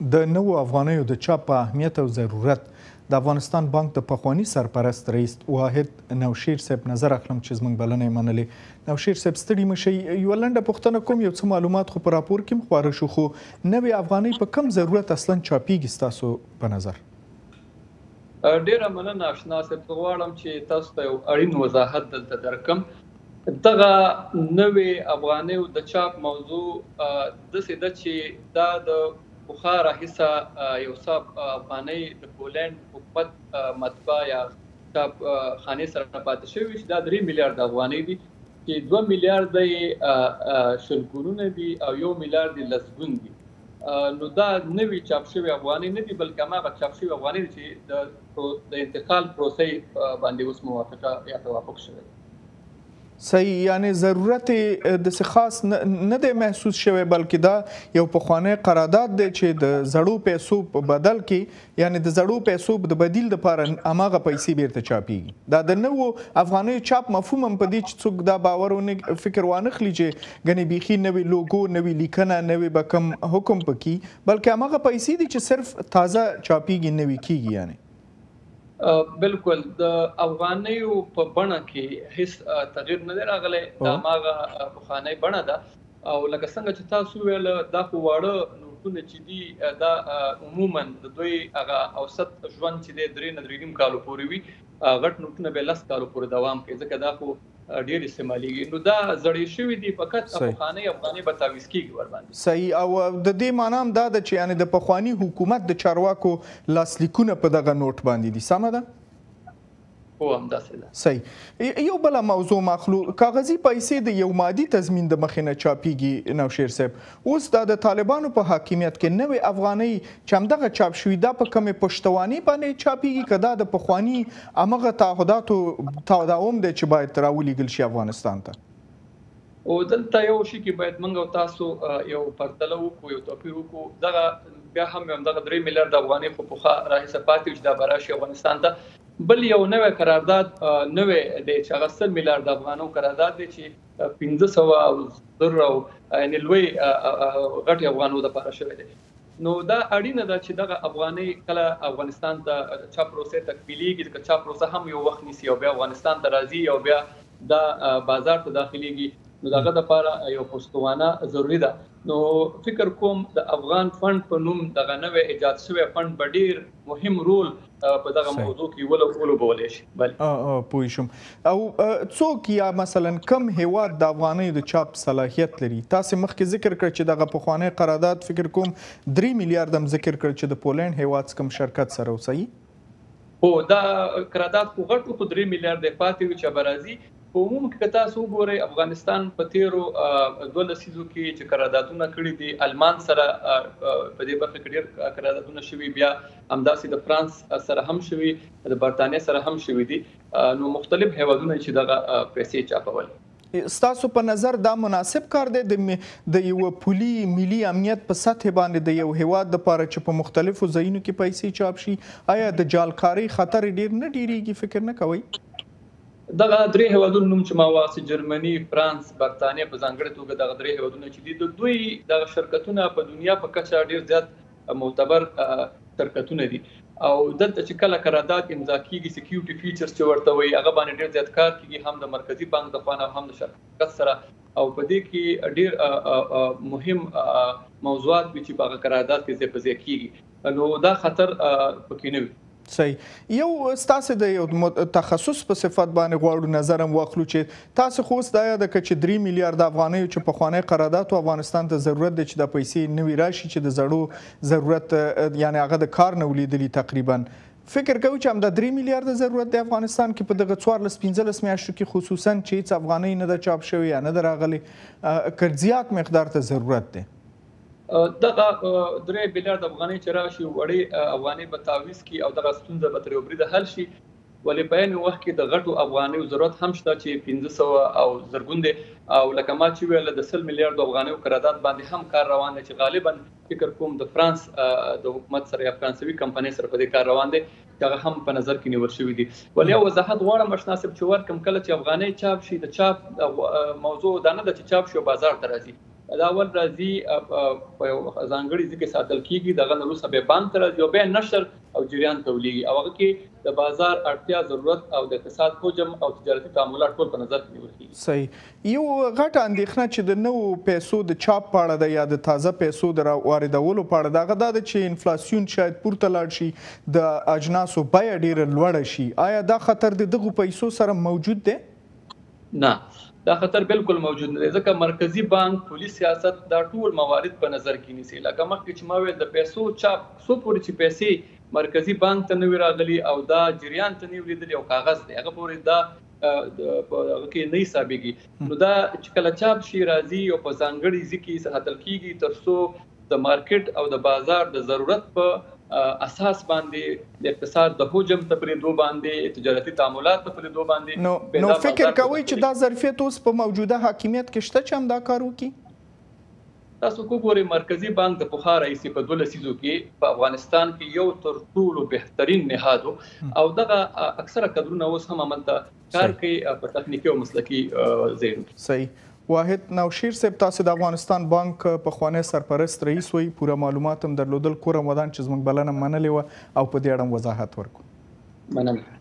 د نوو افغانیو د چاپ په اهمیت او ضرورت د افغانستان بانک د پخواني سرپرست رئیس واحد نوشیر صاحب نظر اخلم چې زموږ بلنه یې منلې. نوشیر صاحب ستړي مه شئ، یوه لنډه پوښتنه کوم، یو څه معلومات خو په راپور کې هم خپاره شو، خو نوې افغانۍ په کم ضرورت اصلا چاپیږي ستاسو په نظر؟ ډیره مننه اشنا صاحب، زه غواړم چې تاسو ته یو اړین وضاحت دلته درکم. دغه نوې افغانیو د چاپ موضوع داسې ده چې دا د پخوا راهیسه یو څه افغانۍ د پولنډ حکومت مطبعه یا چاپ خانې سره پاتې شوې چې دا 3 میلیارډ افغانۍ دي، چې 2 میلیارډ یې شلګونونه دي او 1 میلیارډ یې لسګون دي. نو دا نوي چاپ شوي افغانۍ نه دي، بلکې هماغه چاپ شوي افغانۍ دي چې د انتقال پروسې باندې اوس موافقه یا توافق شوی. صحیح، یعنی ضرورت داسې خاص نه دی محسوس شوی، بلکې دا یو پخوانی قرارداد دی چې د زړو پیسو په بدل کې، یعنی د زړو پیسو د بدیل دپاره هماغه پیسې بیرته چاپیږي. دا د نوو افغانیو چاپ مفهوم هم په دې چې څوک دا باور ونه فکر وانخلي چې ګنې بیخي نوې لوګو، نوې لیکنه، نوې به کوم حکم پکې، بلکې هماغه پیسې دي چې صرف تازه چاپیږي، نوې کیږي. یعنی بالکل د افغانیو په بڼه کې هیڅ تغییر نه دی راغلی، دا هماغه پخوانۍ بڼه ده. او لکه څنګه چې تاسو ویل، دا خو واړه نوټونه چې دي دا عموما د دوی هغه اوسط ژوند چې دی 3 نه 3.5 کالو پورې وي، غټ نوټونه به 10 کالو پورې دوام کوي، ځکه دا خو ډېر استعمالېږي. نو دا زړې شوي دي، فقط پخوانۍ افغانۍ به تعویض کېږي ورباندې. صحیح. او د دې معنا هم دا ده چې یعنې د پخواني حکومت د چارواکو لاسلیکونه په دغه نوټ باندې دي، سمه ده؟ هو همداسې ده. صحیح. یو بله موضوع ماخلو، کاغذي پیسې د یو مادي تضمین د مخې نه چاپیږي. نوشیر صاحب، اوس دا د طالبانو په حاکمیت کې نوې افغانۍ چې همدغه چاپ شوي، دا په کومې پشتوانۍ باندې چاپیږي که دا د پخواني همغه تعهداتو تداوم دی چې باید راولېږل شي افغانستان ته؟ او دلته یو شي کې باید موږ او تاسو یو پرتله وکړو، یو توپیر وکړو. دغه بیا هم همدغه 3 میلیارډ افغانۍ خو پخوا راهیسه پاتې چې دا به راشي افغانستان ته. بل یو نوی قرارداد نوی دی چې هغه 100 میلیارډ افغانو قرارداد دی چې 1500 او زر او یعنې لوی غټې افغانو دپاره شوی دی. نو دا اړینه ده چې دغه افغانۍ کله افغانستان ته چاپ پروسې تکمیلېږي، ځکه چاپ پروسه هم یو وخت نیسي او بیا افغانستان ته راځي او بیا دا بازار ته داخلېږي. نو دغه دپاره یو پشتوانه ضروري ده. نو فکر کوم د افغان فنډ په نوم دغه نوی ایجاد شوی فنډ به ډېر مهم رول په دغه موضوع کې ولوبولی شي. پوه شوم. او څوک یا مثلا کم هیواد د افغانیو د چاپ صلاحیت لري؟ تاسې مخکې ذکر کړ چې دغه پخوانی قرارداد فکر کوم 3 میلیارډ هم ذکر کړ چې د پولنډ هیواد کوم شرکت سره و. صحیح؟ هو دا قرارداد خو غټ خو 3 میلیارډ پاتې و چې به راځي. په عموم کې که تاسو وګورئ، افغانستان په تیرو 2 لسیزو کې چې قراردادونه کړي دي، المان سره په دې برخه کې ډېر قراردادونه شوي، بیا همداسې د فرانس سره هم شوي، د برطانیې سره هم شوي دي. نو مختلف هیوادونه چې دغه پیسې چاپول. ستاسو په نظر دا مناسب کار دی د یو پولي ملي امنیت په سطح باندې د یو هیواد دپاره چې په مختلفو ځایونو کې پیسې چاپ شي؟ آیا د جعلکارۍ خطر ډېر نه ډېرېږي؟ فکر نه کوئ؟ دغه 3 هیوادونو نوم چې ما واخیست، جرمني، فرانس، برطانیه، په ځانګړې توګه دغه 3 هیوادونه چې دي، د دوی دغه شرکتونه په دنیا په کچه ډېر زیات معتبر شرکتونه دي. او دلته چې کله قرارداد امضا کېږي، سکیورټي فیچرز چې ورته وایي، هغه باندې ډېر زیات کار کېږي، هم د مرکزي بانک د خوا نه هم د شرکت سره. او په دې کې ډېر مهم موضوعات وي چې په هغه قرارداد کې ځای په ځای کېږي. نو دا خطر پکې نه وي. صحیح. یو ستاسو د یو تخصص په صفت باندې غواړو نظر هم واخلو چې تاسو خو اوس دا یاده کړه چې 3 میلیارډ افغانیو چې پخوانی قرارداد افغانستان ته ضرورت دی چې دا پیسې نوي راشي چې د زړو ضرورت یعنی هغه د کار نه ولیدلي تقریبا. فکر کوي چې همدا 3 میلیارډ ضرورت دی افغانستان کې په دغه 14-15 میاشتو کې، خصوصا چې هیڅ افغانۍ نه ده چاپ شوې یا نه ده راغلې، که زیات مقدار ته ضرورت دی؟ دغه 3 میلیارډ افغانۍ چې راشي، وړې افغانۍ به تعویض کړي او دغه ستونزه به تر یو بریده حل شي. ولې په عین وخت کې د غټو افغانیو ضرورت هم شته چې 1500 او زرګون دی. او لکه ما چې ویل، د 100 میلیارډ افغانیو قرارداد باندې هم کار روان دی چې غالبا فکر کوم د فرانس د حکومت سره یا فرانسوي کمپنۍ سره په دې کار روان دی، چې هغه هم په نظر کې نیول شوي دي. ولې یو وضاحت غواړم اشنا صاحب چې ورکم، کله چې افغانۍ چاپ شي، د چاپ موضوع دا نه ده چې چاپ شي او بازار ته راځي. دا ول راځي په ځانګړي ځکه ساتل کیږي دغه نو سبب بانک تر یو به نشر او جریان تولیږي او هغه کې د بازار اړتیا ضرورت او د اقتصاد حجم او تجارتي تعاملات ټول په نظر کې نیول کیږي. صحیح. یو غټه اندېښنه چې د نوو پیسو د چاپ په اړه ده یا د تازه پیسو د واردولو په اړه ده هغه دا ده چې انفلاسیون شاید پورته لاړ شي د اجناسو بیه ډیره لوړه شي. آیا دا خطر د دغو پیسو سره موجود دی؟ نه دا خطر بالکل موجود نه دی ځکه مرکزی بانک پولیس سیاست دا ټول موارد په نظر کې نیسي. لکه مخکې چې ما ویل د پیسو چاپ څو پورې چې پیسې مرکزی بانک ته نه وي راغلي او دا جریان ته نه وي لیدلي او کاغذ دی هغه پورې دا هغه کې نه حسابېږي. نو دا چې کله چاپ شي راځي او په ځانګړي ځکه ساتل کیږي تر څو د مارکیټ او د بازار د ضرورت په اساس باندې د اقتصاد د حجم ته پرېدو باندې تجارتي تعاملات ته پرېدو باندې نو فکر کوئ چې دا ظرفیت اوس په موجوده حاکمیت کې شته چې هم دا کار وکړي؟ تاسو وګورئ مرکزی بانک د پخوا رئیس په 12 لسیزو کې په افغانستان کې یو تر ټولو بهترین نهاد او دغه اکثره کډرونه اوس هم عملته کار کوي په تخنیکی او مسلکي زیرو. صحیح. واحد نوشیر صاحب تاسو د افغانستان بانک پخوانی سرپرست رئیس وي پوره معلومات هم درلودل کورم ودان چې زموږ بلنه منلې وه او په دې اړه وضاحت ورکړو. مننه.